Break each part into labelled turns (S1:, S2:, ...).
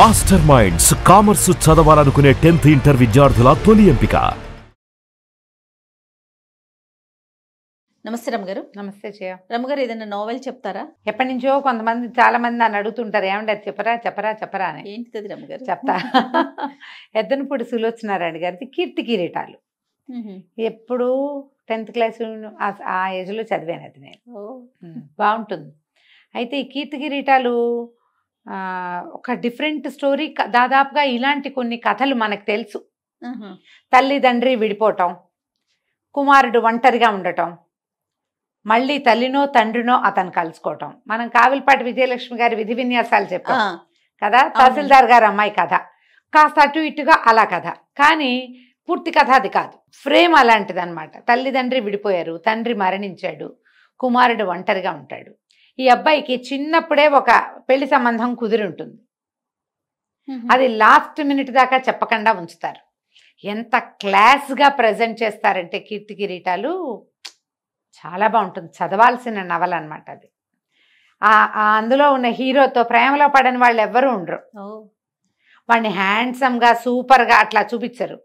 S1: Master minds commerce చదవాలనుకునే 10th inter విద్యార్థుల తొలి ఎంపిక.
S2: నమస్తే రమగారు.
S3: నమస్తే జయ.
S2: రమగారు ఏదైనా నోవెల్ చెప్తారా?
S3: ఎప్పటి నుంచో కొంతమంది చాలా మంది నన్ను అడుగుతుంటారు, ఏమంటే అది చెప్పరా చెప్పరా చెప్పరా అని.
S2: ఏంటిది రమగారు?
S3: చెప్తా. ఎద్దనపూడి సులోచనారాయణ గారిది కీర్తి కిరీటాలు. ఎప్పుడు 10th క్లాస్ ఆ ఏజ్లో చదివాను అది నేను. బాగుంటుంది. అయితే ఈ కీర్తి కిరీటాలు ఒక డిఫరెంట్ స్టోరీ. దాదాపుగా ఇలాంటి కొన్ని కథలు మనకు తెలుసు. తల్లిదండ్రి విడిపోవటం, కుమారుడు ఒంటరిగా ఉండటం, మళ్ళీ తల్లినో తండ్రినో అతను కలుసుకోవటం. మనం కావిలపాటి విజయలక్ష్మి గారి విధి విన్యాసాలు చెప్పాం కదా, తహసీల్దార్ గారు అమ్మాయి కథ, కాస్త అటు ఇటుగా అలా కథ. కానీ పూర్తి కథ అది కాదు, ఫ్రేమ్ అలాంటిది అనమాట. తల్లిదండ్రి విడిపోయారు, తండ్రి మరణించాడు, కుమారుడు ఒంటరిగా ఉంటాడు. ఈ అబ్బాయికి చిన్నప్పుడే ఒక పెళ్లి సంబంధం కుదిరి ఉంటుంది. అది లాస్ట్ మినిట్ దాకా చెప్పకుండా ఉంచుతారు. ఎంత క్లాస్గా ప్రజెంట్ చేస్తారంటే కీర్తి కిరీటాలు చాలా బాగుంటుంది. చదవాల్సిన నవల అనమాట అది. అందులో ఉన్న హీరోతో ప్రేమలో పడని వాళ్ళు ఎవ్వరూ ఉండరు. వాడిని హ్యాండ్సమ్గా సూపర్గా అట్లా చూపించరు.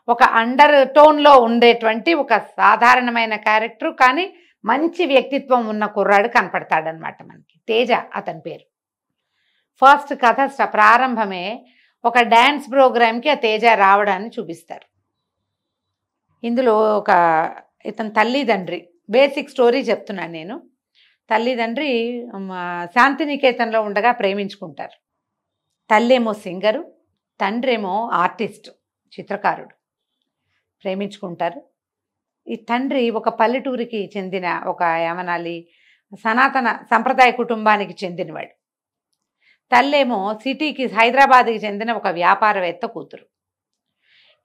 S3: ఒక అండర్ టోన్లో ఉండేటువంటి ఒక సాధారణమైన క్యారెక్టర్, కానీ మంచి వ్యక్తిత్వం ఉన్న కుర్రాడు కనపడతాడనమాట మనకి. తేజ అతని పేరు. ఫస్ట్ కథ ప్రారంభమే ఒక డ్యాన్స్ ప్రోగ్రామ్కి ఆ తేజ రావడాన్ని చూపిస్తారు. ఇందులో ఒక ఇతని తల్లిదండ్రి, బేసిక్ స్టోరీ చెప్తున్నాను నేను. తల్లిదండ్రి శాంతినికేతన్లో ఉండగా ప్రేమించుకుంటారు. తల్లేమో సింగరు, తండ్రేమో ఆర్టిస్ట్, చిత్రకారుడు. ప్రేమించుకుంటారు. ఈ తండ్రి ఒక పల్లెటూరికి చెందిన ఒక ఏమనాలి సనాతన సంప్రదాయ కుటుంబానికి చెందినవాడు. తల్లేమో సిటీకి హైదరాబాద్కి చెందిన ఒక వ్యాపారవేత్త కూతురు.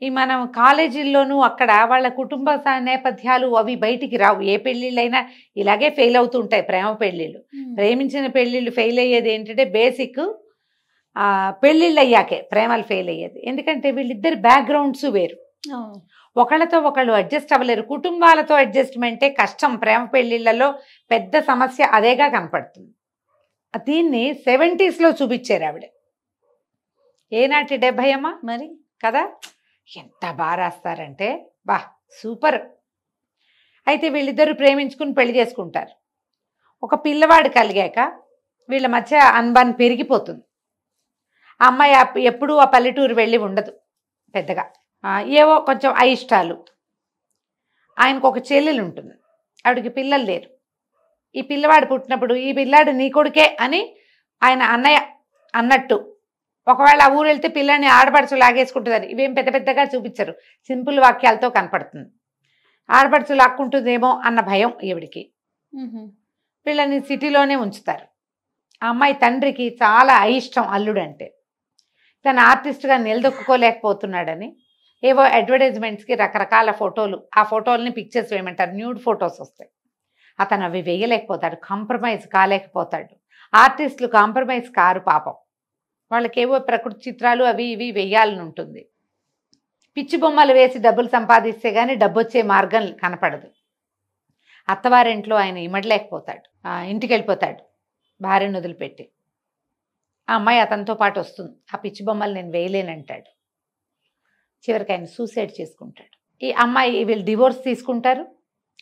S3: ఈ మనం కాలేజీల్లోనూ అక్కడ వాళ్ళ కుటుంబ నేపథ్యాలు అవి బయటికి రావు. ఏ పెళ్ళిళ్ళైనా ఇలాగే ఫెయిల్ అవుతూ ఉంటాయి. ప్రేమ పెళ్ళిళ్ళు, ప్రేమించిన పెళ్ళిళ్ళు ఫెయిల్ అయ్యేది ఏంటంటే బేసిక్ పెళ్ళిళ్ళు అయ్యాకే ప్రేమలు ఫెయిల్ అయ్యేది. ఎందుకంటే వీళ్ళిద్దరి బ్యాక్గ్రౌండ్స్ వేరు, ఒకళ్ళతో ఒకళ్ళు అడ్జస్ట్ అవ్వలేరు. కుటుంబాలతో అడ్జస్ట్మెంటే కష్టం. ప్రేమ పెళ్ళిళ్ళలో పెద్ద సమస్య అదేగా కనపడుతుంది. దీన్ని 70sలో చూపించారు ఆవిడ. ఏనాటి 70 మరి కదా. ఎంత బాగా రాస్తారంటే బా సూపర్. అయితే వీళ్ళిద్దరూ ప్రేమించుకుని పెళ్లి చేసుకుంటారు. ఒక పిల్లవాడు కలిగాక వీళ్ళ మధ్య అనుబంధం పెరిగిపోతుంది. ఆ అమ్మాయి ఎప్పుడూ ఆ పల్లెటూరు వెళ్ళి ఉండదు పెద్దగా. ఏవో కొంచెం అయిష్టాలు. ఆయనకు ఒక చెల్లెలు ఉంటుంది, ఆవిడకి పిల్లలు లేరు. ఈ పిల్లవాడు పుట్టినప్పుడు ఈ పిల్లాడు నీ కొడుకే అని ఆయన అన్నయ్య అన్నట్టు, ఒకవేళ ఆ ఊరు వెళ్తే పిల్లాడిని ఆడపడుచు లాగేసుకుంటుందని ఇవేం పెద్ద పెద్దగా చూపించరు, సింపుల్ వాక్యాలతో కనపడుతుంది. ఆడపడుచు లాక్కుంటుందేమో అన్న భయం ఈవిడికి. పిల్లని సిటీలోనే ఉంచుతారు. ఆ అమ్మాయి తండ్రికి చాలా అయిష్టం అల్లుడంటే. తను ఆర్టిస్ట్గా నిలదొక్కుకోలేకపోతున్నాడని ఏవో అడ్వర్టైజ్మెంట్స్కి రకరకాల ఫోటోలు, ఆ ఫోటోలని పిక్చర్స్ వేయమంటారు, న్యూడ్ ఫొటోస్ వస్తాయి. అతను అవి వేయలేకపోతాడు, కాంప్రమైజ్ కాలేకపోతాడు. ఆర్టిస్టులు కాంప్రమైజ్ కారు పాపం. వాళ్ళకేవో ప్రకృతి చిత్రాలు అవి ఇవి వేయాలని ఉంటుంది. పిచ్చి బొమ్మలు వేసి డబ్బులు సంపాదిస్తే కానీ డబ్బు వచ్చే మార్గం కనపడదు. అత్తవారింట్లో ఆయన ఇమడలేకపోతాడు, ఇంటికి వెళ్ళిపోతాడు భార్యను వదిలిపెట్టి. ఆ అమ్మాయి అతనితో పాటు వస్తుంది. ఆ పిచ్చి బొమ్మలు నేను వేయలేనంటాడు. చివరికి ఆయన సూసైడ్ చేసుకుంటాడు. ఈ అమ్మాయి వీళ్ళు డివోర్స్ తీసుకుంటారు,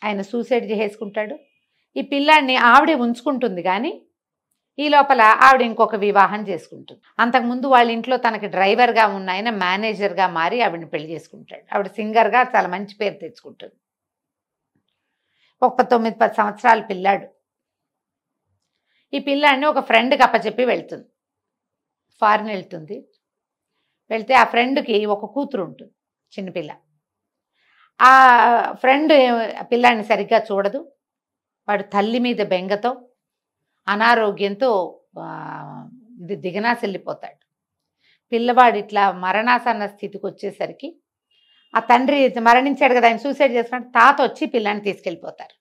S3: ఆయన సూసైడ్ చేసుకుంటాడు. ఈ పిల్లాడిని ఆవిడే ఉంచుకుంటుంది, కానీ ఈ లోపల ఆవిడ ఇంకొక వివాహం చేసుకుంటుంది. అంతకుముందు వాళ్ళ ఇంట్లో తనకి డ్రైవర్గా ఉన్న ఆయన మేనేజర్గా మారి ఆవిడని పెళ్లి చేసుకుంటాడు. ఆవిడ సింగర్గా చాలా మంచి పేరు తెచ్చుకుంటుంది. ఒక 9-10 సంవత్సరాల పిల్లాడు. ఈ పిల్లాడిని ఒక ఫ్రెండ్కి అప్పచెప్పి వెళ్తుంది. ఫారిన్ వెళ్తుంది. వెళ్తే ఆ ఫ్రెండ్కి ఒక కూతురు ఉంటుంది, చిన్నపిల్ల. ఆ ఫ్రెండ్ పిల్లాడిని సరిగ్గా చూడదు. వాడు తల్లి మీద బెంగతో అనారోగ్యంతో దిగనాసెళ్ళిపోతాడు. పిల్లవాడు ఇట్లా మరణాసన్న స్థితికి వచ్చేసరికి ఆ తండ్రి మరణించాడు కదా, ఆయన సూసైడ్ చేసుకున్నాడు. తాత వచ్చి పిల్లాన్ని తీసుకెళ్ళిపోతారు.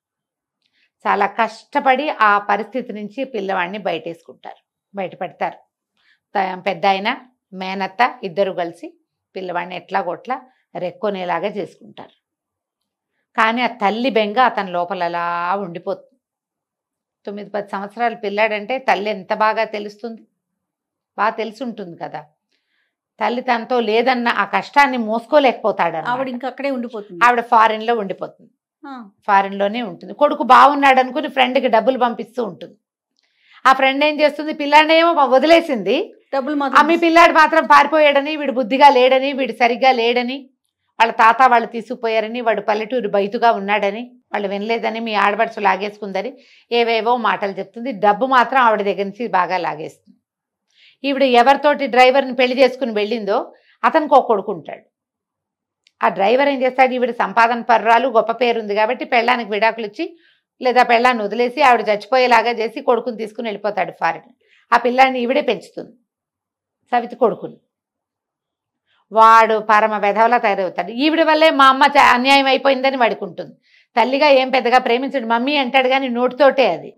S3: చాలా కష్టపడి ఆ పరిస్థితి నుంచి పిల్లవాడిని బయటపెడతారు. పెద్ద ఆయన మేనత్త ఇద్దరు కలిసి పిల్లవాడిని ఎట్లాగొట్లా రెక్కొనేలాగా చేసుకుంటారు. కానీ ఆ తల్లి బెంగ అతని లోపల అలా ఉండిపోతుంది. 9-10 సంవత్సరాల పిల్లాడంటే తల్లి ఎంత బాగా తెలుస్తుంది, బాగా తెలిసి ఉంటుంది కదా. తల్లి తనతో లేదన్న ఆ కష్టాన్ని మోసుకోలేకపోతాడు.
S2: ఆవిడ ఇంకా అక్కడే ఉండిపోతుంది.
S3: ఆవిడ ఫారెన్ లో ఉండిపోతుంది. ఫారెన్ లోనే ఉంటుంది. కొడుకు బాగున్నాడు అనుకుని ఫ్రెండ్కి డబ్బులు పంపిస్తూ ఉంటుంది. ఆ ఫ్రెండ్ ఏం చేస్తుంది, పిల్లాడేమో వదిలేసింది,
S2: డబ్బులు
S3: మీ పిల్లాడు మాత్రం పారిపోయాడని, వీడు బుద్ధిగా లేడని, వీడు సరిగ్గా లేడని, వాళ్ళ తాత వాళ్ళు తీసుకుపోయారని, వాడు పల్లెటూరు బయటుగా ఉన్నాడని, వాళ్ళు వినలేదని, మీ ఆడబడుచు లాగేసుకుందని ఏవేవో మాటలు చెప్తుంది. డబ్బు మాత్రం ఆవిడ దగ్గర నుంచి బాగా లాగేస్తుంది. ఈవిడ ఎవరితోటి డ్రైవర్ని పెళ్లి చేసుకుని వెళ్ళిందో అతనికి ఒక కొడుకుంటాడు. ఆ డ్రైవర్ ఏం చేస్తాడు, ఈవిడ సంపాదన పర్రాలు, గొప్ప పేరుంది కాబట్టి పెళ్ళానికి విడాకులు ఇచ్చి లేదా పెళ్ళాన్ని వదిలేసి ఆవిడ చచ్చిపోయేలాగా చేసి కొడుకుని తీసుకుని వెళ్ళిపోతాడు ఫారెన్. ఆ పిల్లాన్ని ఈవిడే పెంచుతుంది, సవితి కొడుకుని. వాడు పరమ వెధవలా తయారవుతాడు. ఈవిడ వల్లే మా అమ్మ అన్యాయం అయిపోయిందని వాడికి ఉంటుంది. తల్లిగా ఏం పెద్దగా ప్రేమించడు, మమ్మీ అంటాడు కానీ నోటితోటే అది.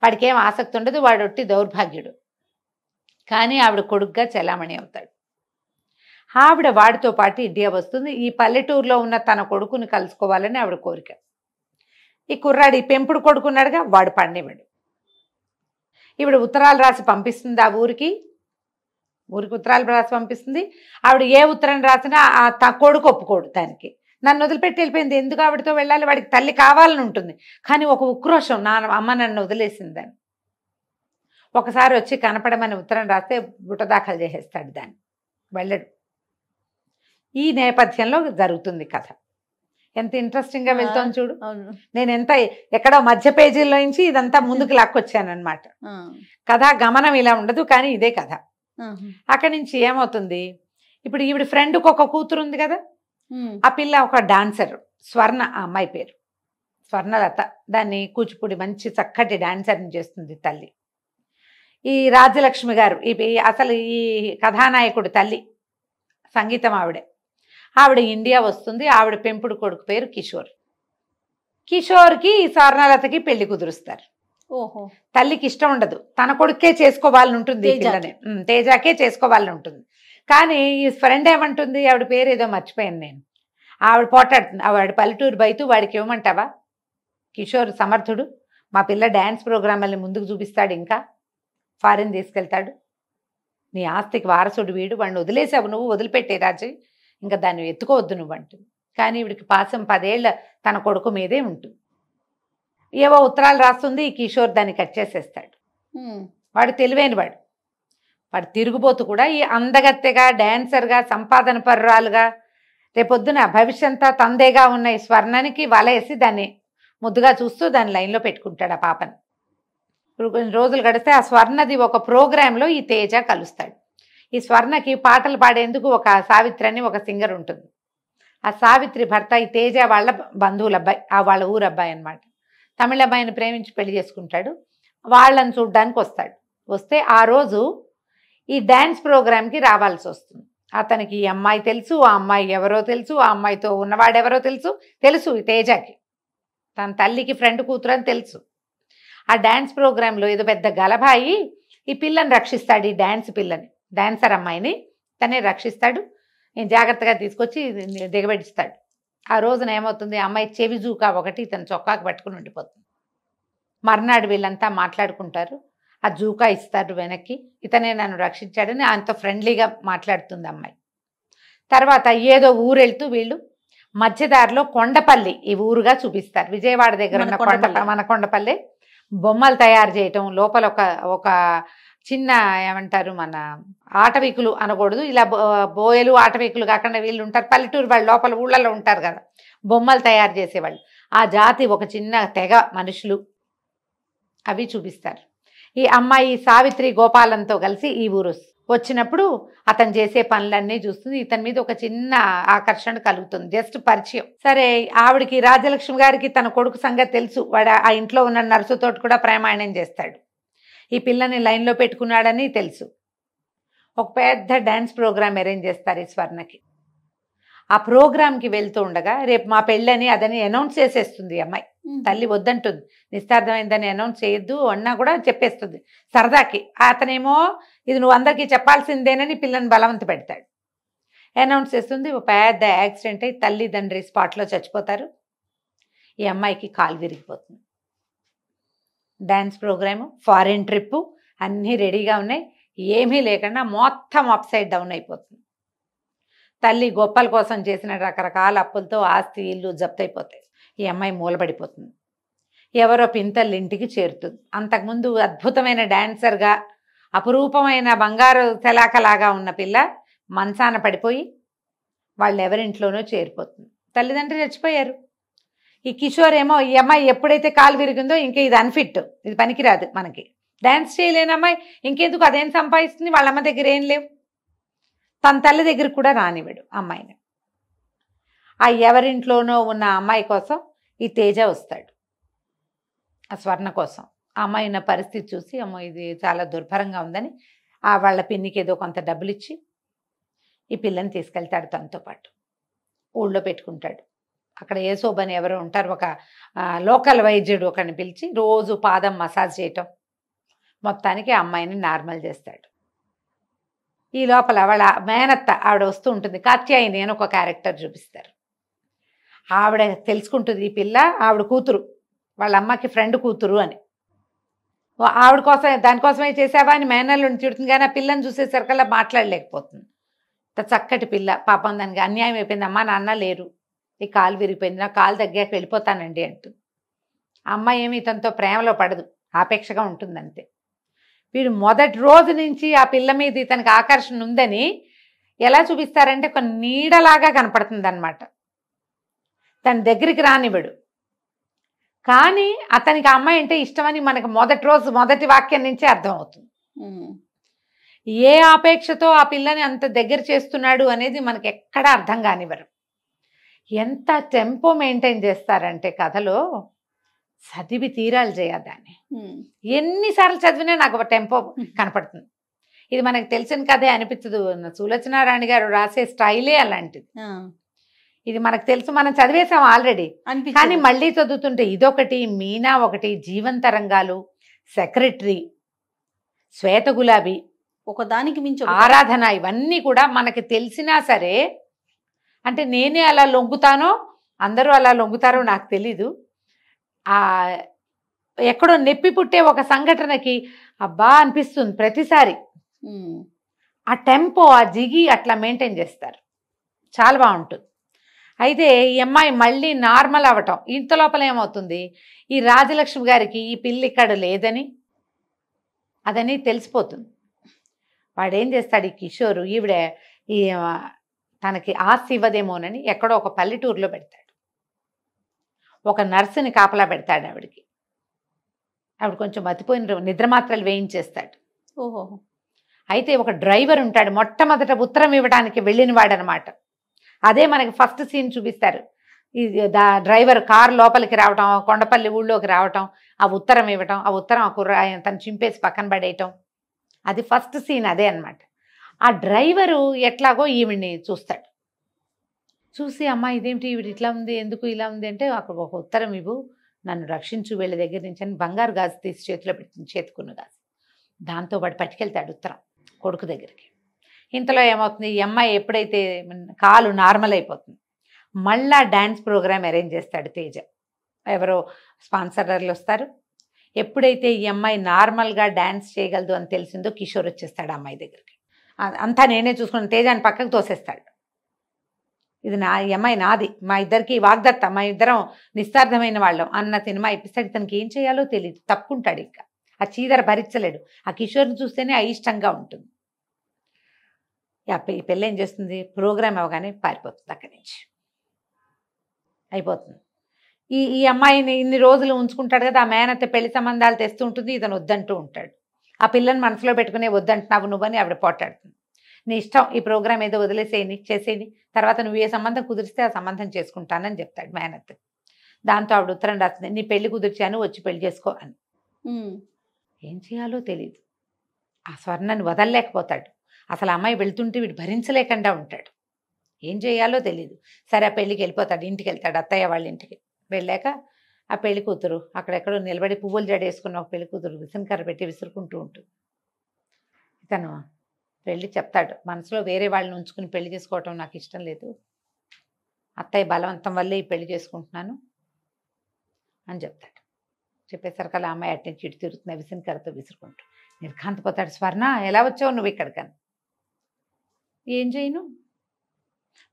S3: వాడికి ఏం ఆసక్తి ఉండదు, వాడు ఒట్టి దౌర్భాగ్యుడు. కానీ ఆవిడ కొడుకుగా చెలామణి అవుతాడు. ఆవిడ వాడితో పాటు ఇండియా వస్తుంది. ఈ పల్లెటూరులో ఉన్న తన కొడుకుని కలుసుకోవాలని ఆవిడ కోరిక. ఈ కుర్రాడు ఈ పెంపుడు కొడుకున్నాడుగా, వాడు పండివాడు. ఈవిడ ఉత్తరాలు రాసి పంపిస్తుంది ఆ ఊరికి ఉత్తరాలు రాసి పంపిస్తుంది. ఆవిడ ఏ ఉత్తరం రాసినా ఆ కొడుకు ఒప్పుకోడు దానికి. నన్ను వదిలిపెట్టి వెళ్ళిపోయింది, ఎందుకు ఆవిడతో వెళ్ళాలి, వాడికి తల్లి కావాలని ఉంటుంది. కానీ ఒక ఉక్రోషం, నా అమ్మ నన్ను వదిలేసిందని. ఒకసారి వచ్చి కనపడమని ఉత్తరం రాస్తే బుట్ట దాఖలు చేసేస్తాడు, దాన్ని వెళ్ళడు. ఈ నేపథ్యంలో జరుగుతుంది కథ. ఎంత ఇంట్రెస్టింగ్గా వెళ్తాను చూడు. నేను ఎక్కడో మధ్య పేజీల్లో నుంచి ఇదంతా ముందుకు లాక్కొచ్చానమాట. కథ గమనం ఇలా ఉండదు, కానీ ఇదే కథ. అక్కడి నుంచి ఏమవుతుంది, ఇప్పుడు ఈవిడ ఫ్రెండ్కి ఒక కూతురు ఉంది కదా, ఆ పిల్ల ఒక డాన్సర్, స్వర్ణ ఆ అమ్మాయి పేరు, స్వర్ణలత. దాన్ని కూచిపూడి మంచి చక్కటి డాన్సర్ని చేస్తుంది తల్లి. ఈ రాజ్యలక్ష్మి గారు అసలు ఈ కథానాయకుడు తల్లి, సంగీతం ఆవిడే. ఆవిడ ఇండియా వస్తుంది. ఆవిడ పెంపుడు కొడుకు పేరు కిషోర్. కిషోర్కి ఈ స్వర్ణలతకి పెళ్లి కుదురుస్తారు.
S2: ఓహో.
S3: తల్లికి ఇష్టం ఉండదు, తన కొడుకే చేసుకోవాలని ఉంటుంది, తేజాకే చేసుకోవాలని ఉంటుంది. కానీ ఈ ఫ్రెండ్ ఏమంటుంది, ఆవిడ పేరు ఏదో మర్చిపోయాను నేను, ఆవిడ పోటాడుతుంది. ఆవిడ పల్లెటూరు బయట వాడికి ఇవ్వమంటావా, కిషోర్ సమర్థుడు, మా పిల్ల డ్యాన్స్ ప్రోగ్రాంలని ముందుకు చూపిస్తాడు, ఇంకా ఫారిన్ తీసుకెళ్తాడు, నీ ఆస్తికి వారసుడు వీడు, వాడిని వదిలేసావు నువ్వు, వదిలిపెట్టే రాజు, ఇంకా దాన్ని ఎత్తుకోవద్దు నువ్వు అంటుంది. కానీ వీడికి పాసం 10 ఏళ్ళ తన కొడుకు మీదే ఉంటుంది. ఏవో ఉత్తరాలు రాస్తుంది, ఈ కిషోర్ దాన్ని కట్ చేసేస్తాడు. వాడు తెలివైన వాడు తిరుగుబోతు కూడా. ఈ అందగత్తెగా, డాన్సర్గా, సంపాదన పర్రాలుగా, రేపొద్దున భవిష్యంతా తందేగా ఉన్న ఈ స్వర్ణనికి వలేసి దాన్ని ముద్దుగా చూస్తూ దాన్ని లైన్లో పెట్టుకుంటాడు ఆ పాపని. ఇప్పుడు కొన్ని రోజులు గడిస్తే ఆ స్వర్ణది ఒక ప్రోగ్రాంలో ఈ తేజ కలుస్తాడు. ఈ స్వర్ణకి పాటలు పాడేందుకు ఒక సావిత్రి అని ఒక సింగర్ ఉంటుంది. ఆ సావిత్రి భర్త ఈ తేజ వాళ్ళ బంధువుల అబ్బాయి, వాళ్ళ ఊరు అబ్బాయి అనమాట. తమిళ అబ్బాయిని ప్రేమించి పెళ్లి చేసుకుంటాడు. వాళ్ళని చూడ్డానికి వస్తాడు. వస్తే ఆ రోజు ఈ డ్యాన్స్ ప్రోగ్రాంకి రావాల్సి వస్తుంది. అతనికి ఈ అమ్మాయి తెలుసు, ఆ అమ్మాయి ఎవరో తెలుసు, ఆ అమ్మాయితో ఉన్నవాడెవరో తెలుసు ఈ తేజకి. తన తల్లికి ఫ్రెండ్ కూతురు అని తెలుసు. ఆ డ్యాన్స్ ప్రోగ్రాంలో ఏదో పెద్ద గలభాయి ఈ పిల్లని రక్షిస్తాడు, ఈ డాన్సర్ అమ్మాయిని తనే రక్షిస్తాడు. నేను జాగ్రత్తగా తీసుకొచ్చి దిగబెట్టిస్తాడు. ఆ రోజున ఏమవుతుంది, అమ్మాయి చెవి జూకా ఒకటి ఇతను చొక్కాకు పట్టుకుని ఉండిపోతుంది. మర్నాడు వీళ్ళంతా మాట్లాడుకుంటారు. ఆ జూకా ఇస్తారు వెనక్కి, ఇతనే నన్ను రక్షించాడని ఆయనతో ఫ్రెండ్లీగా మాట్లాడుతుంది అమ్మాయి. తర్వాత ఏదో ఊరెళ్తూ వీళ్ళు మధ్యదారిలో కొండపల్లి ఈ ఊరుగా చూపిస్తారు. విజయవాడ దగ్గర ఉన్న మనకొండపల్లి బొమ్మలు తయారు చేయటం, లోపల ఒక చిన్న ఏమంటారు మన ఆటవికులు అనకూడదు, ఇలా బోయలు ఆటవికులు కాకుండా వీళ్ళు ఉంటారు, పల్లెటూరు వాళ్ళు లోపల ఊళ్ళల్లో ఉంటారు కదా, బొమ్మలు తయారు చేసేవాళ్ళు. ఆ జాతి ఒక చిన్న తెగ మనుషులు, అవి చూపిస్తారు. ఈ అమ్మాయి సావిత్రి గోపాలంతో కలిసి ఈ ఊరు వచ్చినప్పుడు అతను చేసే పనులన్నీ చూస్తుంది. ఇతని మీద ఒక చిన్న ఆకర్షణ కలుగుతుంది, జస్ట్ పరిచయం. సరే, ఆవిడికి రాజ్యలక్ష్మి గారికి తన కొడుకు సంగతి తెలుసు. వాడు ఆ ఇంట్లో ఉన్న నర్సుతోటి కూడా ప్రేమాయణం చేస్తాడు. ఈ పిల్లని లైన్లో పెట్టుకున్నాడని తెలుసు. ఒక పెద్ద డ్యాన్స్ ప్రోగ్రామ్ అరేంజ్ చేస్తారు ఈ స్వర్ణకి. ఆ ప్రోగ్రామ్కి వెళ్తూ ఉండగా రేపు మా పెళ్ళని అదని అనౌన్స్ చేసేస్తుంది ఈ అమ్మాయి. తల్లి వద్దంటుంది, నిస్తార్థమైందని అనౌన్స్ చేయొద్దు అన్నా కూడా చెప్పేస్తుంది సరదాకి. అతనేమో ఇది నువ్వు అందరికీ చెప్పాల్సిందేనని పిల్లని బలవంత పెడతాడు. అనౌన్స్ చేస్తుంది. ఒక పెద్ద యాక్సిడెంట్ అయ్యి తల్లిదండ్రి స్పాట్లో చచ్చిపోతారు. ఈ అమ్మాయికి కాలు విరిగిపోతుంది. డ్యాన్స్ ప్రోగ్రాము, ఫారిన్ ట్రిప్పు అన్నీ రెడీగా ఉన్నాయి. ఏమీ లేకుండా మొత్తం అప్సైడ్ డౌన్ అయిపోతుంది. తల్లి గొప్పల కోసం చేసిన రకరకాల అప్పులతో ఆస్తి ఇల్లు జప్తయిపోతాయి. ఈ అమ్మాయి మూలబడిపోతుంది. ఎవరో పింతల్లి ఇంటికి చేరుతుంది. అంతకుముందు అద్భుతమైన డాన్సర్గా అపురూపమైన బంగారు తెలాకలాగా ఉన్న పిల్ల మంచాన పడిపోయి వాళ్ళు ఎవరింట్లోనో చేరిపోతుంది. తల్లిదండ్రులు చచ్చిపోయారు. ఈ కిషోర్ ఏమో ఈ అమ్మాయి ఎప్పుడైతే కాలు విరిగిందో ఇంకా ఇది అన్ఫిట్, ఇది పనికిరాదు, మనకి డ్యాన్స్ చేయలేని అమ్మాయి ఇంకెందుకు అదేం సంపాదిస్తుంది, వాళ్ళ అమ్మ దగ్గర ఏం లేవు, తన తల్లి దగ్గర కూడా రానివ్వడు అమ్మాయిని. ఆ ఎవరింట్లోనో ఉన్న అమ్మాయి కోసం ఈ తేజ వస్తాడు, ఆ స్వర్ణ కోసం. ఆ అమ్మాయి ఉన్న పరిస్థితి చూసి అమ్మో ఇది చాలా దుర్భరంగా ఉందని వాళ్ళ పిన్నికి ఏదో కొంత డబ్బులు ఇచ్చి ఈ పిల్లని తీసుకెళ్తాడు తనతో పాటు. ఊళ్ళో పెట్టుకుంటాడు. అక్కడ ఏసోబని ఎవరో ఉంటారు, ఒక లోకల్ వైద్యుడు ఒకరిని పిలిచి రోజు పాదం మసాజ్ చేయటం, మొత్తానికి ఆ అమ్మాయిని నార్మల్ చేస్తాడు. ఈ లోపల వాళ్ళ మేనత్త ఆవిడ వస్తూ ఉంటుంది, కాత్యాయిని అని ఒక క్యారెక్టర్ చూపిస్తారు. ఆవిడ తెలుసుకుంటుంది ఈ పిల్ల ఆవిడ కూతురు, వాళ్ళ అమ్మకి ఫ్రెండ్ కూతురు అని. ఆవిడ కోసం దానికోసమే చేసావా అని మేనల్ని తిడుతుంది, కానీ ఆ పిల్లని చూసేసరికల్లా మాట్లాడలేకపోతుంది. చక్కటి పిల్ల, పాపం దానికి అన్యాయం అయిపోయింది, అమ్మ నాన్న లేరు, ఈ కాలు విరిగిపోయింది, నా కాలు తగ్గాక వెళ్ళిపోతానండి అంటుంది. ఆ అమ్మాయి ఏమి ఇతనితో ప్రేమలో పడదు, ఆపేక్షగా ఉంటుంది అంతే. వీడు మొదటి రోజు నుంచి ఆ పిల్ల మీద ఇతనికి ఆకర్షణ ఉందని ఎలా చూపిస్తారంటే ఒక నీడలాగా కనపడుతుంది అనమాట. తన దగ్గరికి రానివ్వడు, కానీ అతనికి ఆ అమ్మాయి అంటే ఇష్టమని మనకు మొదటి రోజు మొదటి వాక్యం నుంచే అర్థమవుతుంది. ఏ ఆపేక్షతో ఆ పిల్లని అంత దగ్గర చేస్తున్నాడు అనేది మనకి ఎక్కడా అర్థం కానివ్వరు. ఎంత టెంపో మెయింటైన్ చేస్తారంటే కథలో చదివి తీరాలు చేయదాన్ని. ఎన్నిసార్లు చదివినా నాకు ఒక టెంపో కనపడుతుంది. ఇది మనకు తెలిసిన కథే అనిపించదు, సులోచనారాణి గారు రాసే స్టైలే అలాంటిది. ఇది మనకు తెలుసు, మనం చదివేసాం ఆల్రెడీ, కానీ మళ్ళీ చదువుతుంటే ఇదొకటి, మీనా ఒకటి, జీవన్ తరంగాలు, సెక్రటరీ, శ్వేత గులాబీ,
S2: ఒకదానికి మించి
S3: ఆరాధన, ఇవన్నీ కూడా మనకి తెలిసినా సరే, అంటే నేనే అలా లొంగుతానో అందరూ అలా లొంగుతారో నాకు తెలీదు. ఎక్కడో నొప్పి పుట్టే ఒక సంఘటనకి అబ్బా అనిపిస్తుంది ప్రతిసారి. ఆ టెంపో, ఆ జిగి అట్లా మెయింటైన్ చేస్తారు, చాలా బాగుంటుంది. అయితే ఈ అమ్మాయి మళ్ళీ నార్మల్ అవ్వటం, ఇంత లోపల ఏమవుతుంది, ఈ రాజలక్ష్మి గారికి ఈ పిల్లి ఇక్కడ లేదని అదని తెలిసిపోతుంది. వాడేం చేస్తాడు ఈ కిషోరు, ఈవిడ ఈ తనకి ఆస్తి ఇవ్వదేమోనని ఎక్కడో ఒక పల్లెటూరులో పెడతాడు. ఒక నర్సుని కాపలా పెడతాడు ఆవిడకి. ఆవిడ కొంచెం మతిపోయిన నిద్రమాత్రలు వేయించేస్తాడు.
S2: ఓహో.
S3: అయితే ఒక డ్రైవర్ ఉంటాడు, మొట్టమొదట ఉత్తరం ఇవ్వడానికి వెళ్ళిన వాడనమాట. అదే మనకి ఫస్ట్ సీన్ చూపిస్తారు. ఈ డ్రైవర్ కారు లోపలికి రావటం, కొండపల్లి ఊళ్ళోకి రావటం, ఆ ఉత్తరం ఇవ్వటం, ఆ ఉత్తరం ఆ కుర్ర తను చింపేసి పక్కన పడేయటం, అది ఫస్ట్ సీన్ అదే అనమాట. ఆ డ్రైవరు ఎట్లాగో ఈవిడ్ని చూస్తాడు. చూసి అమ్మ ఇదేమిటి ఈవిడ ఇట్లా ఉంది, ఎందుకు ఇలా ఉంది అంటే, అక్కడ ఒక ఉత్తరం ఇవ్వు, నన్ను రక్షించు వీళ్ళ దగ్గర నుంచి అని బంగారు గాజు తీసి చేతిలో పెట్టింది, చేతుకున్న గాజు. దాంతో పాటు పట్టుకెళ్తాడు ఉత్తరం కొడుకు దగ్గరికి. ఇంతలో ఏమవుతుంది, ఈ అమ్మాయి ఎప్పుడైతే కాలు నార్మల్ అయిపోతుంది, మళ్ళా డ్యాన్స్ ప్రోగ్రామ్ అరేంజ్ చేస్తాడు తేజ. ఎవరో స్పాన్సర్లు వస్తారు. ఎప్పుడైతే ఈ అమ్మాయి నార్మల్గా డ్యాన్స్ చేయగలదు అని తెలిసిందో కిషోర్ వచ్చేస్తాడు అమ్మాయి దగ్గరికి. అంతా నేనే చూసుకున్నాను, తేజాన్ని పక్కకు తోసేస్తాడు. ఇది ఈ అమ్మాయి నాది, మా ఇద్దరికి వాగ్దత్త, మా ఇద్దరం నిస్తార్థమైన వాళ్ళం అన్న సినిమా ఇప్పిస్తాడు. ఇతనికి ఏం చేయాలో తెలియదు, తప్పుకుంటాడు. ఇంకా ఆ చీదర భరించలేడు. ఆ కిషోర్ని చూస్తేనే అయిష్టంగా ఉంటుంది. ఈ పిల్ల ఏం చేస్తుంది, ప్రోగ్రామ్ అవ్వగానే పారిపోతుంది అక్కడి నుంచి, అయిపోతుంది. ఈ అమ్మాయిని ఇన్ని రోజులు ఉంచుకుంటాడు కదా, ఆ మేనత్త పెళ్లి సంబంధాలు తెస్తూ ఉంటుంది, ఇతను వద్దంటూ ఉంటాడు. ఆ పిల్లని మనసులో పెట్టుకునే వద్దంటున్నావు నువ్వని ఆవిడ పోటాడుతుంది. నీ ఇష్టం, ఈ ప్రోగ్రామ్ ఏదో వదిలేసేయని, చేసేయని, తర్వాత నువ్వు ఏ సంబంధం కుదిరిస్తే ఆ సంబంధం చేసుకుంటానని చెప్తాడు మేనత్త. దాంతో ఆవిడ ఉత్తరం రాస్తుంది, నీ పెళ్లి కుదిర్చాను, వచ్చి పెళ్లి చేసుకో అని. ఏం చేయాలో తెలియదు. ఆ స్వర్ణని వదలలేకపోతాడు. అసలు అమ్మాయి వెళ్తుంటే వీడు భరించలేకుండా ఉంటాడు. ఏం చేయాలో తెలియదు. సరే ఆ పెళ్ళికి వెళ్ళిపోతాడు, ఇంటికి వెళ్తాడు అత్తయ్య వాళ్ళ ఇంటికి. వెళ్ళాక ఆ పెళ్లి కూతురు అక్కడెక్కడో నిలబడి పువ్వులు జడేసుకున్న ఒక పెళ్లి కూతురు విసనకర్ర పెట్టి విసురుకుంటూ ఉంటుంది. ఇతను వెళ్ళి చెప్తాడు, మనసులో వేరే వాళ్ళని ఉంచుకుని పెళ్లి చేసుకోవటం నాకు ఇష్టం లేదు, అత్తయ్య బలవంతం వల్లే ఈ పెళ్లి చేసుకుంటున్నాను అని చెప్తాడు. చెప్పేసరికి అలా అమ్మాయి అట్టించి ఇటు తిరుగుతున్న విసనకర్రతో విసురుకుంటూ, నిర్ఘాంతపోతాడు. స్వర్ణ ఎలా వచ్చావు నువ్వు ఇక్కడికని. ఏం చేయను,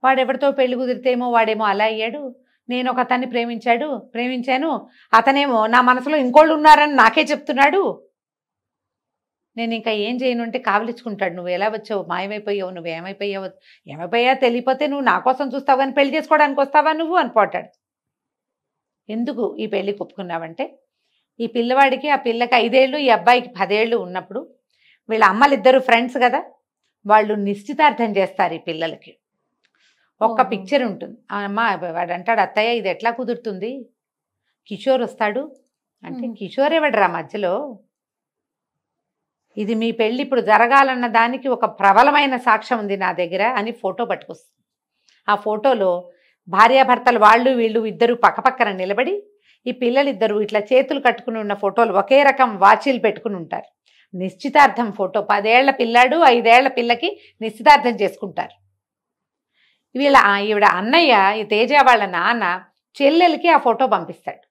S3: వాడెవరితో పెళ్లి కుదిరితేమో వాడేమో అలా అయ్యాడు, నేను ఒక అతన్ని ప్రేమించాను, అతనేమో నా మనసులో ఇంకోళ్ళు ఉన్నారని నాకే చెప్తున్నాడు, నేను ఇంకా ఏం చేయను అంటే కావలించుకుంటాడు. నువ్వు ఎలా వచ్చావు, మాయమైపోయావు, నువ్వు ఏమైపోయా తెలియపోతే నువ్వు నా కోసం చూస్తావు కానీ పెళ్లి చేసుకోవడానికి వస్తావా నువ్వు అని పోటాడు. ఎందుకు ఈ పెళ్లి ఒప్పుకున్నావంటే, ఈ పిల్లవాడికి ఆ పిల్లకి 5 ఏళ్ళు, ఈ అబ్బాయికి 10 ఏళ్ళు ఉన్నప్పుడు వీళ్ళ అమ్మలిద్దరు ఫ్రెండ్స్ కదా, వాళ్ళు నిశ్చితార్థం చేస్తారు ఈ పిల్లలకి. ఒక్క పిక్చర్ ఉంటుంది. అమ్మ వాడు అంటాడు, అత్తయ్య ఇది ఎట్లా కుదురుతుంది, కిషోర్ వస్తాడు అంటే, కిషోర్ ఎవడరా మధ్యలో, ఇది మీ పెళ్ళి ఇప్పుడు జరగాలన్న దానికి ఒక ప్రబలమైన సాక్ష్యం ఉంది నా దగ్గర అని ఫోటో పట్టుకొస్తుంది. ఆ ఫోటోలో భార్యాభర్తలు వాళ్ళు వీళ్ళు ఇద్దరు పక్కపక్కన నిలబడి, ఈ పిల్లలిద్దరూ ఇట్లా చేతులు కట్టుకుని ఉన్న ఫోటోలు ఒకే రకం వాచీలు పెట్టుకుని ఉంటారు. నిశ్చితార్థం ఫోటో, 10 ఏళ్ల పిల్లాడు 5 ఏళ్ల పిల్లకి నిశ్చితార్థం చేసుకుంటారు. ఈవిడ అన్నయ్య, ఈ తేజ వాళ్ళ నాన్న చెల్లెలకి ఆ ఫోటో పంపిస్తాడు.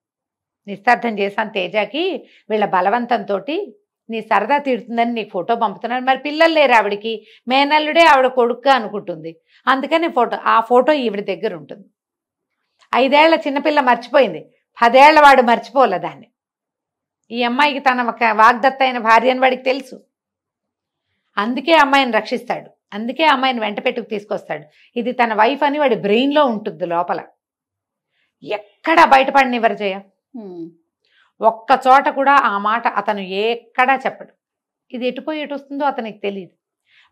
S3: నిశ్చితార్థం చేశాను తేజకి, వీళ్ళ బలవంతంతో నీ సరదా తీరుతుందని నీకు ఫోటో పంపుతున్నాడు. మరి పిల్లలు లేరు ఆవిడికి, మేనల్లుడే ఆవిడ కొడుకుగా అనుకుంటుంది, అందుకని ఆ ఫోటో ఈవిడ దగ్గర ఉంటుంది. 5 ఏళ్ల చిన్నపిల్ల మర్చిపోయింది, 10 ఏళ్ల వాడు మర్చిపోలే దాన్ని. ఈ అమ్మాయికి తన ఒక వాగ్దత్త అయిన భార్య అని వాడికి తెలుసు, అందుకే అమ్మాయిని రక్షిస్తాడు, అందుకే అమ్మాయిని వెంట పెట్టుకు తీసుకొస్తాడు. ఇది తన వైఫ్ అని వాడి బ్రెయిన్లో ఉంటుంది లోపల, ఎక్కడా బయటపడనివ్వరు జయ. ఒక్క చోట కూడా ఆ మాట అతను ఎక్కడా చెప్పడు. ఇది ఎటుపోయి ఎటు వస్తుందో అతనికి తెలియదు.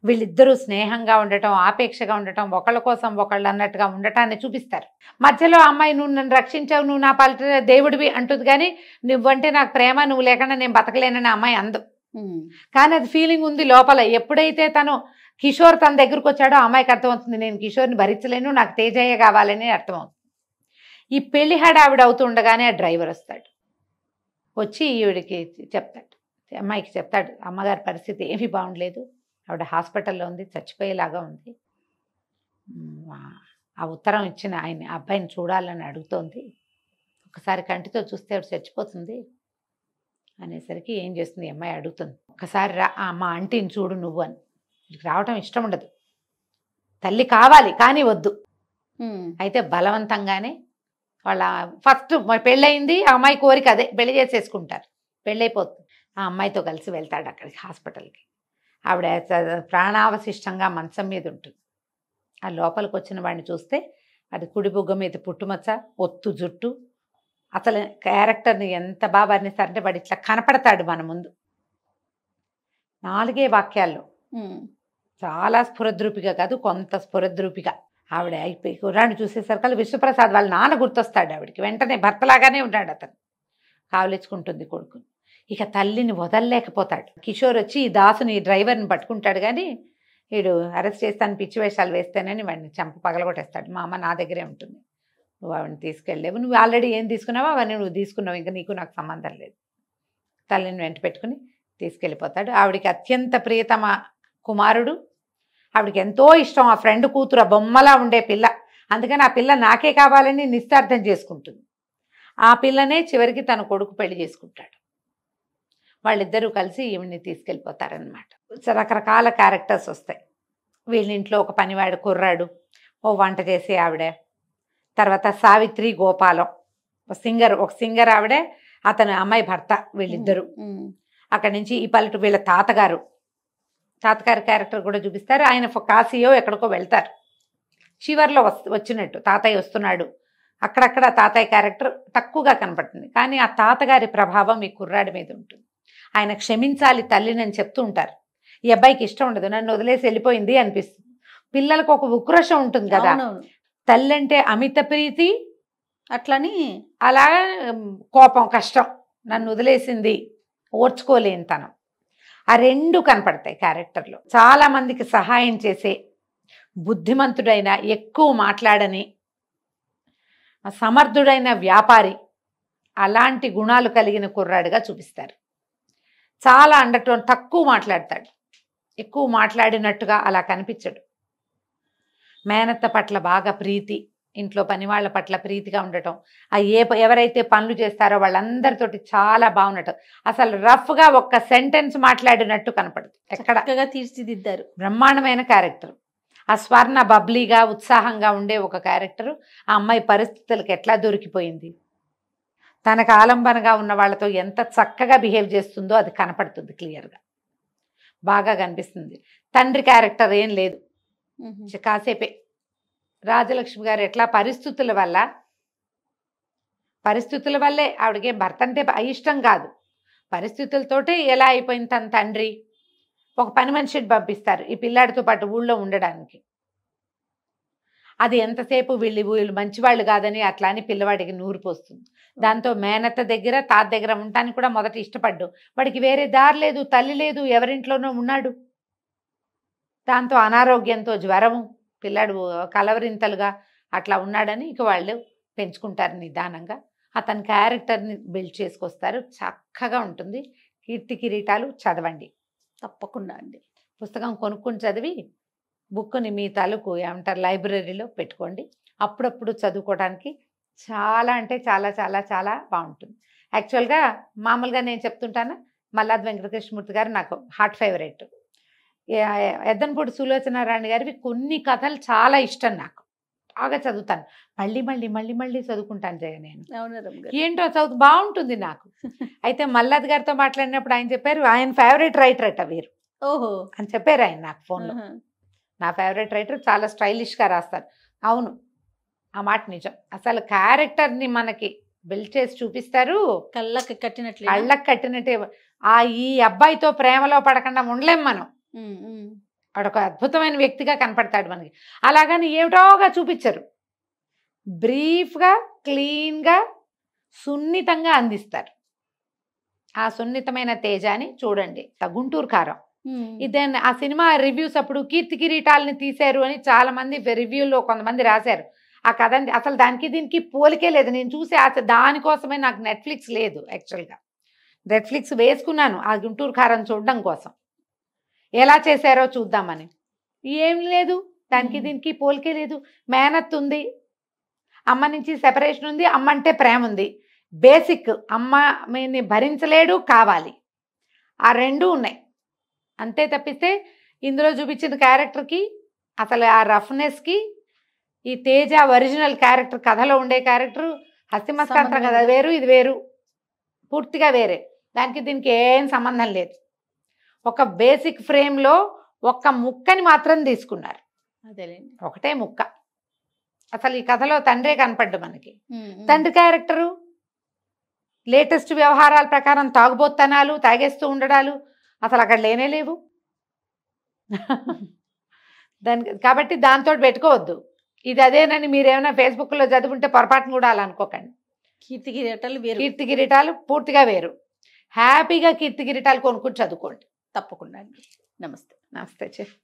S3: వీళ్ళిద్దరూ స్నేహంగా ఉండటం, ఆపేక్షగా ఉండటం, ఒకళ్ళ కోసం ఒకళ్ళు అన్నట్టుగా ఉండటాన్ని చూపిస్తారు. మధ్యలో అమ్మాయి నువ్వు నన్ను రక్షించావు, నువ్వు నా పాలిట దేవుడివి అంటుంది, కానీ నువ్వంటే నాకు ప్రేమ, నువ్వు లేకుండా నేను బతకలేనని అమ్మాయి అందు. కానీ అది ఫీలింగ్ ఉంది లోపల. ఎప్పుడైతే తను కిషోర్ తన దగ్గరకు వచ్చాడో అమ్మాయికి అర్థమవుతుంది, నేను కిషోర్ని భరించలేను, నాకు తేజయ్య కావాలని అర్థమవుతుంది. ఈ పెళ్లి హడావిడ అవుతూ ఉండగానే ఆ డ్రైవర్ వస్తాడు, వచ్చి ఈవిడికి చెప్తాడు, అమ్మాయికి చెప్తాడు, అమ్మగారి పరిస్థితి ఏమీ బాగుండలేదు, ఆవిడ హాస్పిటల్లో ఉంది, చచ్చిపోయేలాగా ఉంది, ఆ ఉత్తరం ఇచ్చిన ఆయన అబ్బాయిని చూడాలని అడుగుతోంది, ఒకసారి కంటితో చూస్తే ఆవిడ చచ్చిపోతుంది అనేసరికి ఏం చేస్తుంది అమ్మాయి అడుగుతుంది, ఒకసారి రా మా ఆంటీని చూడు నువ్వు అని. రావటం ఇష్టం ఉండదు, తల్లి కావాలి కానీ వద్దు. అయితే బలవంతంగానే వాళ్ళ ఫస్ట్ పెళ్ళయింది, ఆ అమ్మాయి కోరిక అదే, పెళ్లి చేసేసుకుంటారు, పెళ్ళైపోతుంది. ఆ అమ్మాయితో కలిసి వెళ్తాడు అక్కడికి హాస్పిటల్కి. ఆవిడ ప్రాణావశిష్టంగా మంచం మీద ఉంటుంది. ఆ లోపలికి వచ్చిన వాడిని చూస్తే అది కుడి బుగ్గ మీద పుట్టుమచ్చ, ఒత్తు జుట్టు, అసలు క్యారెక్టర్ని ఎంత బాగా వర్ణిస్తారంటే వాడు ఇట్లా కనపడతాడు మన ముందు. 4 వాక్యాల్లో చాలా స్ఫురద్రూపిగా కాదు, కొంత స్ఫురద్రూపిగా. ఆవిడ అయిపోయి కుర్రాన్ని చూసేసరికి విశ్వప్రసాద్ వాళ్ళ నాన్న గుర్తొస్తాడు ఆవిడకి. వెంటనే భర్తలాగానే ఉన్నాడు అతను, కావలించుకుంటుంది కొడుకుని. ఇక తల్లిని వదలలేకపోతాడు. కిషోర్ వచ్చి ఈ దాసుని డ్రైవర్ని పట్టుకుంటాడు, కానీ వీడు అరెస్ట్ చేస్తాను, పిచ్చి వేషాలు వేస్తేనని వాడిని చంప పగలగొట్టేస్తాడు. మా అమ్మ నా దగ్గరే ఉంటుంది, నువ్వు ఆవిడని తీసుకెళ్ళలేవు, నువ్వు ఆల్రెడీ ఏం తీసుకున్నావో అవన్నీ నువ్వు తీసుకున్నావు, ఇంకా నీకు నాకు సంబంధం లేదు. తల్లిని వెంట పెట్టుకుని తీసుకెళ్ళిపోతాడు. ఆవిడికి అత్యంత ప్రియతమ కుమారుడు, ఆవిడకి ఎంతో ఇష్టం ఆ ఫ్రెండ్ కూతురు, ఆ బొమ్మలా ఉండే పిల్ల, అందుకని ఆ పిల్ల నాకే కావాలని నిశ్చార్థం చేసుకుంటుంది. ఆ పిల్లనే చివరికి తన కొడుకు పెళ్లి చేసుకుంటాడు. వాళ్ళిద్దరూ కలిసి ఈవిడ్ని తీసుకెళ్ళిపోతారనమాట. రకరకాల క్యారెక్టర్స్ వస్తాయి. వీళ్ళింట్లో ఒక పనివాడు కుర్రాడు, ఓ వంట చేసే ఆవిడ, తర్వాత సావిత్రి గోపాలం ఒక సింగర్ ఆవిడే, అతను అమ్మాయి భర్త, వీళ్ళిద్దరూ. అక్కడి నుంచి ఈ పల్లెటూరు వీళ్ళ తాతగారు క్యారెక్టర్ కూడా చూపిస్తారు. ఆయన కాశీయో ఎక్కడికో వెళ్తారు, చివర్లో వచ్చినట్టు తాతయ్య వస్తున్నాడు. అక్కడక్కడ తాతయ్య క్యారెక్టర్ తక్కువగా కనపడుతుంది, కానీ ఆ తాతగారి ప్రభావం ఈ కుర్రాడి మీద ఉంటుంది. ఆయన క్షమించాలి తల్లిని అని చెప్తూ ఉంటారు. ఈ అబ్బాయికి ఇష్టం ఉండదు, నన్ను వదిలేసి వెళ్ళిపోయింది అనిపిస్తుంది. పిల్లలకు ఒక ఉక్రోషం ఉంటుంది కదా, తల్లి అంటే అమిత ప్రీతి, అట్లని అలా కోపం, కష్టం, నన్ను వదిలేసింది, ఓర్చుకోలేని తనం, ఆ 2 కనపడతాయి క్యారెక్టర్లో. చాలా మందికి సహాయం చేసే బుద్ధిమంతుడైన, ఎక్కువ మాట్లాడని, సమర్థుడైన వ్యాపారి, అలాంటి గుణాలు కలిగిన కుర్రాడిగా చూపిస్తారు. చాలా అండర్టోన్, తక్కువ మాట్లాడతాడు, ఎక్కువ మాట్లాడినట్టుగా అలా కనిపించడు. మేనత్త పట్ల బాగా ప్రీతి, ఇంట్లో పని వాళ్ళ పట్ల ప్రీతిగా ఉండటం, ఎవరైతే పనులు చేస్తారో వాళ్ళందరితోటి చాలా బాగుండటం, అసలు రఫ్గా ఒక్క సెంటెన్స్ మాట్లాడినట్టు కనపడదు ఎక్కడ.
S2: చక్కగా తీర్చిదిద్దారు.
S3: బ్రహ్మాండమైన క్యారెక్టర్. ఆ స్వర్ణ బబ్లీగా ఉత్సాహంగా ఉండే ఒక క్యారెక్టరు. ఆ అమ్మాయి పరిస్థితులకు ఎట్లా దొరికిపోయింది, తనకు ఆలంబనగా ఉన్న వాళ్ళతో ఎంత చక్కగా బిహేవ్ చేస్తుందో అది కనపడుతుంది క్లియర్గా, బాగా కనిపిస్తుంది. తండ్రి క్యారెక్టర్ ఏం లేదు, కాసేపే. రాజలక్ష్మి గారు ఎట్లా పరిస్థితుల వల్లే ఆవిడకి భర్త అంటే అయిష్టం కాదు, పరిస్థితులతోటే ఎలా అయిపోయింది. తన తండ్రి ఒక పని మనిషిని పంపిస్తారు ఈ పిల్లాడితో పాటు ఊళ్ళో ఉండడానికి. అది ఎంతసేపు వీళ్ళు మంచివాళ్ళు కాదని అట్లా అని పిల్లవాడికి నూరు పోస్తుంది. దాంతో మేనత్త దగ్గర తాత దగ్గర ఉండటానికి కూడా మొదట ఇష్టపడ్డు. వాడికి వేరే దారి లేదు, తల్లి లేదు, ఎవరింట్లోనో ఉన్నాడు. దాంతో అనారోగ్యంతో జ్వరము, పిల్లాడు కలవరింతలుగా అట్లా ఉన్నాడని ఇక వాళ్ళు పెంచుకుంటారు నిదానంగా. అతని క్యారెక్టర్ని బిల్డ్ చేసుకొస్తారు, చక్కగా ఉంటుంది. కీర్తి కిరీటాలు చదవండి
S2: తప్పకుండా అండి.
S3: పుస్తకం కొనుక్కొని చదివి బుక్ని మీ తాలూకు ఏమంటారు లైబ్రరీలో పెట్టుకోండి. అప్పుడప్పుడు చదువుకోవడానికి చాలా అంటే చాలా చాలా చాలా బాగుంటుంది. యాక్చువల్గా మామూలుగా నేను చెప్తుంటాను, మల్లాది వెంకటకృష్ణమూర్తి గారు నాకు హార్ట్ ఫేవరెట్. ఎద్దనపూడి సులోచనారాణి గారివి కొన్ని కథలు చాలా ఇష్టం, నాకు బాగా చదువుతాను. మళ్ళీ మళ్ళీ మళ్ళీ మళ్ళీ చదువుకుంటాను జయ నేను. ఏంటో చదువు బాగుంటుంది నాకు. అయితే మల్లాది గారితో మాట్లాడినప్పుడు ఆయన చెప్పారు ఆయన ఫేవరెట్ రైటర్ అట వీరు.
S2: ఓహో
S3: అని చెప్పారు ఆయన నాకు ఫోన్లో. నా ఫేవరెట్ రైటర్, చాలా స్టైలిష్గా రాస్తారు. అవును, ఆ మాట నిజం. అసలు క్యారెక్టర్ని మనకి బిల్డ్ చేసి చూపిస్తారు,
S2: కళ్ళకి కట్టినట్లు.
S3: కళ్ళకి కట్టినట్టే. ఈ అబ్బాయితో ప్రేమలో పడకుండా ఉండలేం మనం. వాడొక అద్భుతమైన వ్యక్తిగా కనపడతాడు మనకి. అలాగని ఏమిటోగా చూపించరు, బ్రీఫ్గా క్లీన్గా సున్నితంగా అందిస్తారు. ఆ సున్నితమైన తేజాన్ని చూడండి. గుంటూరు కారం ఇదేనా ఆ సినిమా రివ్యూస్ అప్పుడు కీర్తి కిరీటాలని తీశారు అని చాలా మంది రివ్యూల్లో కొంతమంది రాశారు. ఆ కథ అసలు దానికి దీనికి పోలికే లేదు. నేను చూసి దానికోసమే నాకు నెట్ఫ్లిక్స్ లేదు. యాక్చువల్గా నెట్ఫ్లిక్స్ వేసుకున్నాను ఆ గుంటూరు కారం చూడడం కోసం, ఎలా చేశారో చూద్దామని. ఏం లేదు, దానికి దీనికి పోలికే లేదు. మేనత్ ఉంది, అమ్మ నుంచి సెపరేషన్ ఉంది, అమ్మ అంటే ప్రేమ ఉంది. బేసిక్ అమ్మని భరించలేడు, కావాలి, ఆ రెండూ ఉన్నాయి. అంతే తప్పిస్తే ఇందులో చూపించిన క్యారెక్టర్కి అసలు ఆ రఫ్నెస్కి ఈ తేజ ఒరిజినల్ క్యారెక్టర్, కథలో ఉండే క్యారెక్టర్ హస్తిమస్కంత్ర కథ వేరు, ఇది వేరు, పూర్తిగా వేరే. దానికి దీనికి ఏం సంబంధం లేదు. ఒక బేసిక్ ఫ్రేమ్లో ఒక్క ముక్కని మాత్రం తీసుకున్నారు,
S2: అదేలేండి,
S3: ఒకటే ముక్క. అసలు ఈ కథలో తండ్రే కనపడ్డు మనకి. తండ్రి క్యారెక్టరు లేటెస్ట్ వ్యవహారాల ప్రకారం తాగుబోత్తనాలు, తాగేస్తూ ఉండడాలు అసలు అక్కడ లేనే లేవు. కాబట్టి దాంతో పెట్టుకోవద్దు. ఇది అదేనని మీరేమైనా ఫేస్బుక్లో చదువుకుంటే పొరపాటును కూడా అలా అనుకోకండి.
S2: కీర్తి కిరీటాలు వేరు,
S3: కీర్తి కిరీటాలు పూర్తిగా వేరు. హ్యాపీగా కీర్తి కిరీటాలు కొనుక్కొని చదువుకోండి
S2: తప్పకుండా అండి. నమస్తే.
S3: నమస్తే చెఫ్.